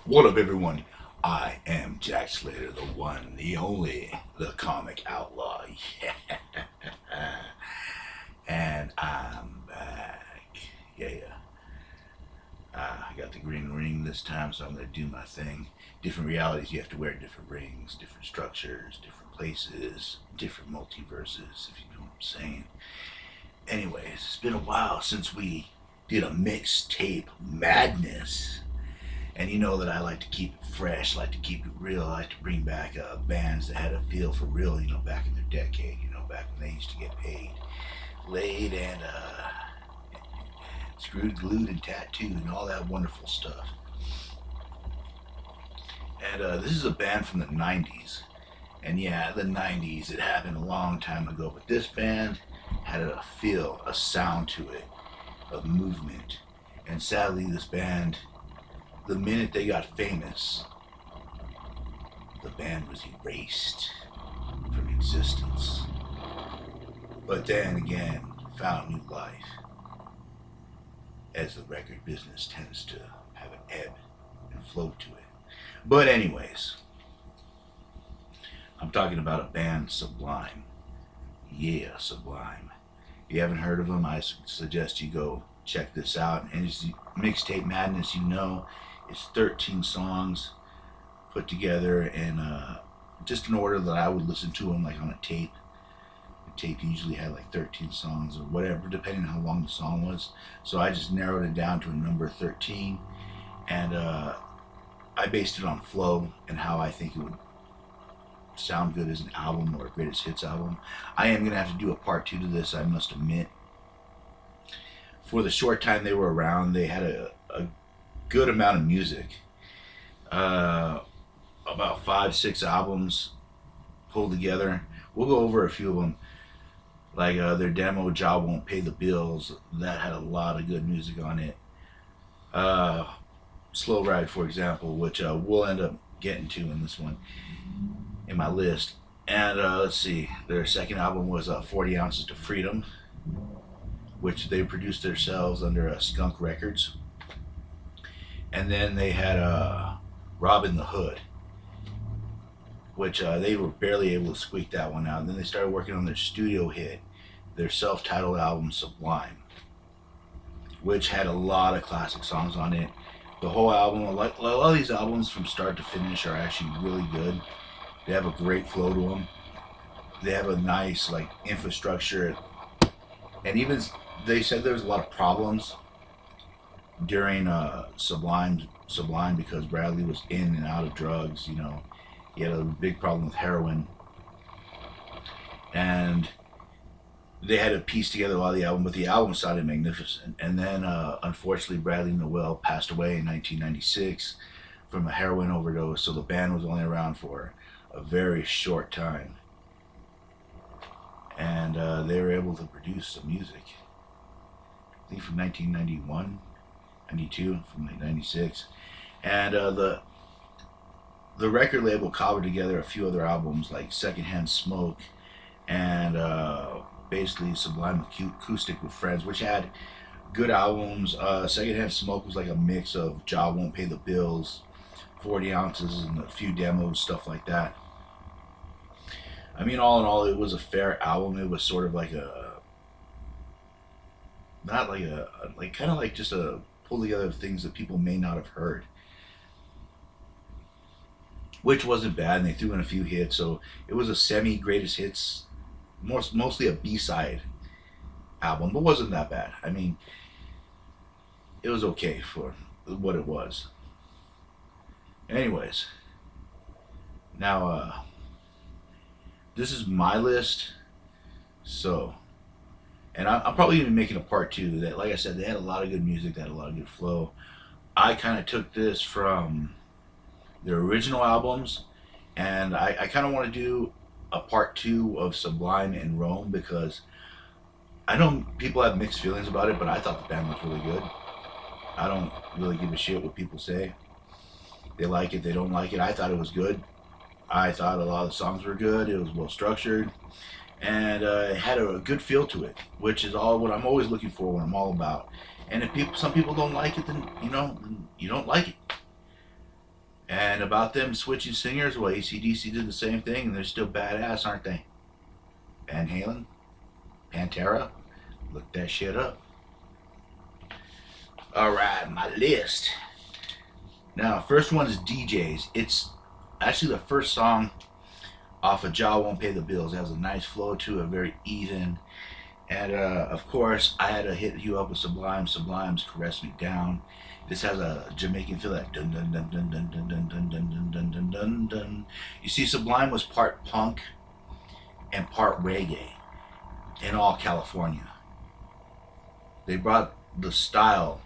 What up, everyone? I am Jack Slater, the one, the only, the comic outlaw. Yeah. And I'm back. Yeah. I got the green ring this time, so I'm going to do my thing. Different realities, you have to wear different rings, different structures, different places, different multiverses, if you know what I'm saying. Anyways, it's been a while since we did a mixtape madness. And you know that I like to keep it fresh, like to keep it real. I like to bring back bands that had a feel for real, back in their decade, back when they used to get paid, laid, and screwed, glued, and tattooed, and all that wonderful stuff. And this is a band from the 90s. And yeah, the 90s, it happened a long time ago. But this band had a feel, a sound to it, a movement. And sadly, this band, the minute they got famous, the band was erased from existence. But then again, found new life, as the record business tends to have an ebb and flow to it. But anyways, I'm talking about a band, Sublime. Yeah, Sublime. If you haven't heard of them, I suggest you go check this out. And it's mixtape madness, it's 13 songs put together in just an order that I would listen to them, like on a tape. The tape usually had like 13 songs or whatever, depending on how long the song was. So I just narrowed it down to a number 13, and I based it on flow and how I think it would sound good as an album or a greatest hits album. I am gonna have to do a part two to this, I must admit. For the short time they were around, they had a good amount of music. About 5, 6 albums pulled together. We'll go over a few of them. Like their demo, "Job Won't Pay the Bills," that had a lot of good music on it. "Slow Ride," for example, which we'll end up getting to in this one, in my list. And let's see, their second album was 40 Ounces to Freedom, which they produced themselves under Skunk Records. And then they had "Robin the Hood," which they were barely able to squeak that one out. And then they started working on their studio hit, their self-titled album, Sublime, which had a lot of classic songs on it. The whole album, like a lot of these albums from start to finish, are actually really good. They have a great flow to them. They have a nice infrastructure, and even they said there was a lot of problems during Sublime because Bradley was in and out of drugs. He had a big problem with heroin, and they had to piece together a lot of the album, but the album sounded magnificent. And then, unfortunately, Bradley Nowell passed away in 1996 from a heroin overdose, so the band was only around for a very short time. And they were able to produce some music, I think from 1991, 92, from 96. And the record label cobbled together a few other albums like "Secondhand Smoke" and basically "Sublime Acoustic with Friends," which had good albums. "Secondhand Smoke" was like a mix of "Job Won't Pay the Bills," 40 Ounces, and a few demos, stuff like that. I mean, all in all, it was a fair album. It was sort of like not like kind of like just a pull together of things that people may not have heard, which wasn't bad. And they threw in a few hits, so it was a semi greatest hits, mostly a B-side album, but wasn't that bad. I mean, it was okay for what it was. Anyways, now this is my list, so, and I'm probably gonna be making a part two. That, like I said, they had a lot of good music, they had a lot of good flow. I kind of took this from their original albums, and I kind of want to do a part two of Sublime in Rome, because I know people have mixed feelings about it, but I thought the band was really good. I don't really give a shit what people say. They like it, they don't like it. I thought it was good. I thought a lot of the songs were good. It was well structured, and it had a good feel to it, which is all what I'm always looking for, what I'm all about. And if some people don't like it, then you don't like it. And about them switching singers, well, AC/DC did the same thing, and they're still badass, aren't they? Van Halen, Pantera, look that shit up. All right, my list. Now, first one is DJs. It's actually the first song off of "Jah Won't Pay the Bills." It has a nice flow to it, very even. And of course, I had to hit you up with Sublime. Sublime's "Caress Me Down." This has a Jamaican feel, that dun dun dun dun dun dun dun dun dun dun dun dun dun dun. You see, Sublime was part punk and part reggae in all California. They brought the style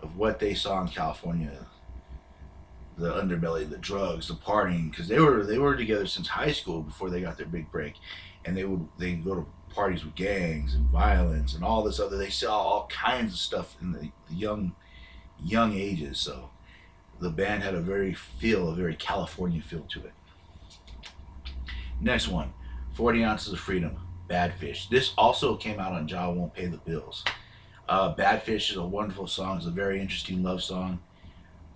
of what they saw in California, the underbelly, the drugs, the partying, because they were together since high school before they got their big break, and they go to parties with gangs and violence and all this other. They saw all kinds of stuff in the young ages. So the band had a very California feel to it. Next one, 40 Ounces of Freedom, Bad Fish. This also came out on "Jah Won't Pay the Bills." Bad Fish is a wonderful song. It's a very interesting love song.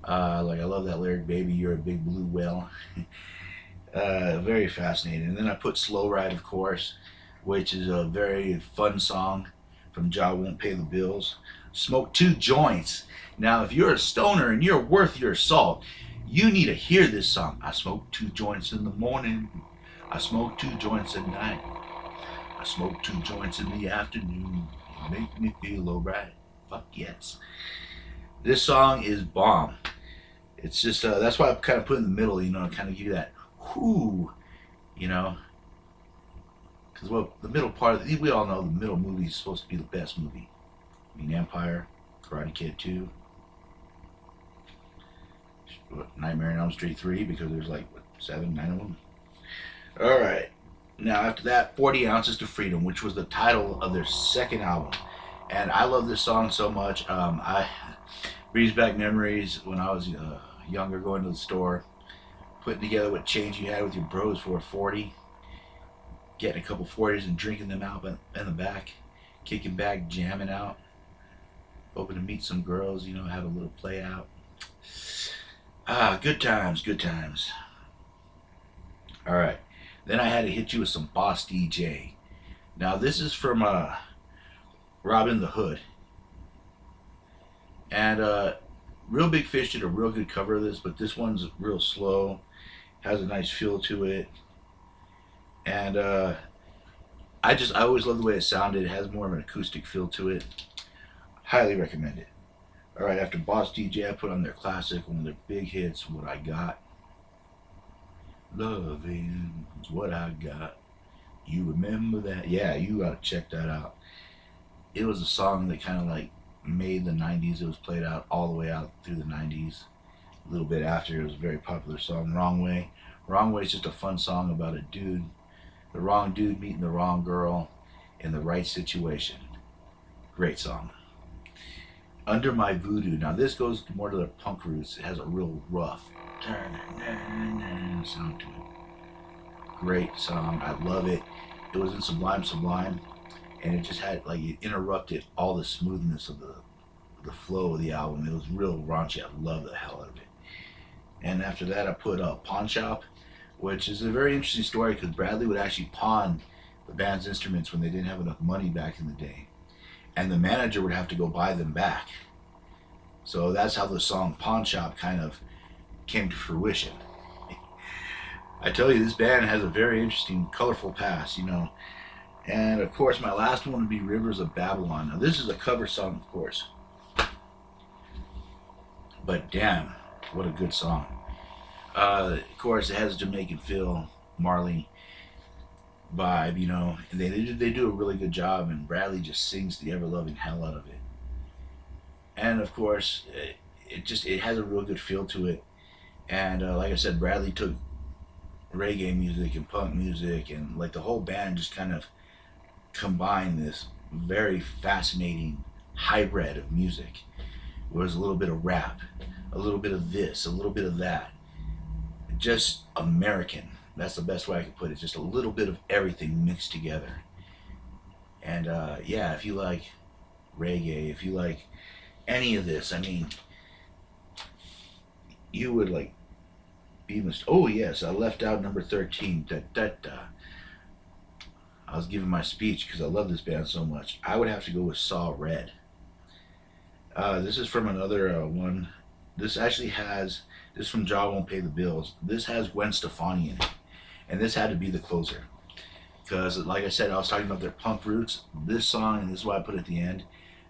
Like, I love that lyric, "Baby, you're a big blue whale." Very fascinating. And then I put "Slow Ride," of course, which is a very fun song from "Jah Won't Pay the Bills." "Smoke Two Joints." Now, if you're a stoner and you're worth your salt, you need to hear this song. "I smoke 2 joints in the morning. I smoke 2 joints at night. I smoke 2 joints in the afternoon. You make me feel alright. Fuck yes." This song is bomb. It's just, that's why I kind of put it in the middle, to kind of give you that whoo, you know. Because, well, the middle part, we all know the middle movie is supposed to be the best movie. I mean, Empire, Karate Kid 2, Nightmare on Elm Street 3, because there's like, what, 7, 9 of them? Alright. Now, after that, 40 Ounces to Freedom, which was the title of their second album. And I love this song so much. I brings back memories when I was younger, going to the store, putting together what change you had with your bros for a 40, getting a couple 40s and drinking them out in the back, kicking back, jamming out, hoping to meet some girls, have a little play out. Good times, good times. All right. Then I had to hit you with some Boss DJ. Now, this is from Robin the Hood. And Real Big Fish did a real good cover of this, but this one's real slow, has a nice feel to it. And I always love the way it sounded. It has more of an acoustic feel to it. Highly recommend it. All right, after Boss DJ, I put on their classic, one of their big hits, "What I Got." Loving is what I got. You remember that? Yeah, you gotta check that out. It was a song that kind of like made the 90s. It was played out all the way out through the 90s. A little bit after, it was a very popular song. "Wrong Way." "Wrong Way" is just a fun song about a dude, the wrong dude meeting the wrong girl in the right situation. Great song. "Under My Voodoo." Now, this goes more to the punk roots. It has a real rough sound to it. Great song. I love it. It was in Sublime, and it just had, like, it interrupted all the smoothness of the flow of the album. It was real raunchy. I love the hell out of it. And after that, I put Pawn Shop, which is a very interesting story, because Bradley would actually pawn the band's instruments when they didn't have enough money back in the day, and the manager would have to go buy them back. So that's how the song "Pawn Shop" kind of came to fruition. I tell you, this band has a very interesting, colorful past, And of course, my last one would be "Rivers of Babylon." Now, this is a cover song, of course, but damn, what a good song. Of course, it has a Jamaican feel, Marley vibe, and they do a really good job, and Bradley just sings the ever-loving hell out of it. And of course, it has a real good feel to it. And like I said, Bradley took reggae music and punk music, and like the whole band just kind of combined this very fascinating hybrid of music. It was a little bit of rap, a little bit of this, a little bit of that. Just American. That's the best way I could put it. Just a little bit of everything mixed together. And yeah, if you like reggae, if you like any of this, I mean, you would like B-list. Oh yes, I left out number 13. Da, da, da. I was giving my speech because I love this band so much. I would have to go with Saw Red. This is from another one. This actually has, this is from Jaw Won't Pay the Bills. This has Gwen Stefani in it. And this had to be the closer. Because, like I said, I was talking about their punk roots. This song, and this is why I put it at the end,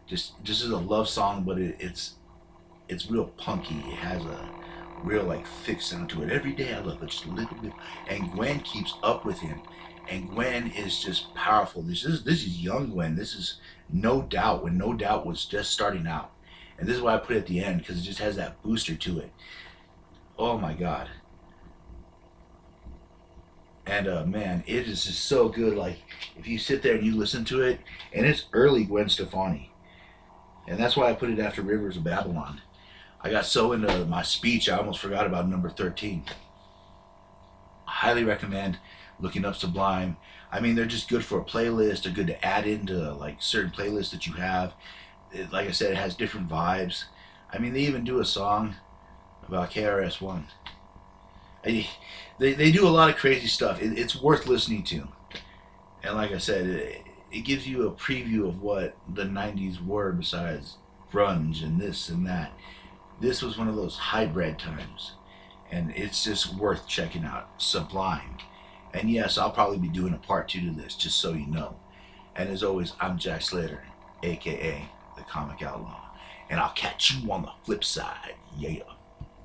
just is a love song, but it's real punky. It has a real like thick sound to it. Every day I love it just a little bit. And Gwen keeps up with him. And Gwen is just powerful. This is young Gwen. This is No Doubt, when No Doubt was just starting out. And this is why I put it at the end, because it just has that booster to it. Oh my God. And man, it is just so good. Like, if you sit there and you listen to it, and it's early Gwen Stefani. And that's why I put it after Rivers of Babylon. I got so into my speech, I almost forgot about number 13. I highly recommend looking up Sublime. I mean, they're just good for a playlist. They're good to add into like certain playlists that you have. Like I said, it has different vibes. I mean, they even do a song about KRS-One. They do a lot of crazy stuff. It's worth listening to. And like I said, it gives you a preview of what the 90s were besides grunge and this and that. This was one of those hybrid times. And it's just worth checking out. Sublime. And yes, I'll probably be doing a part 2 to this, just so you know. And as always, I'm Jack Slater, a.k.a. the Comic Outlaw. And I'll catch you on the flip side. Yeah.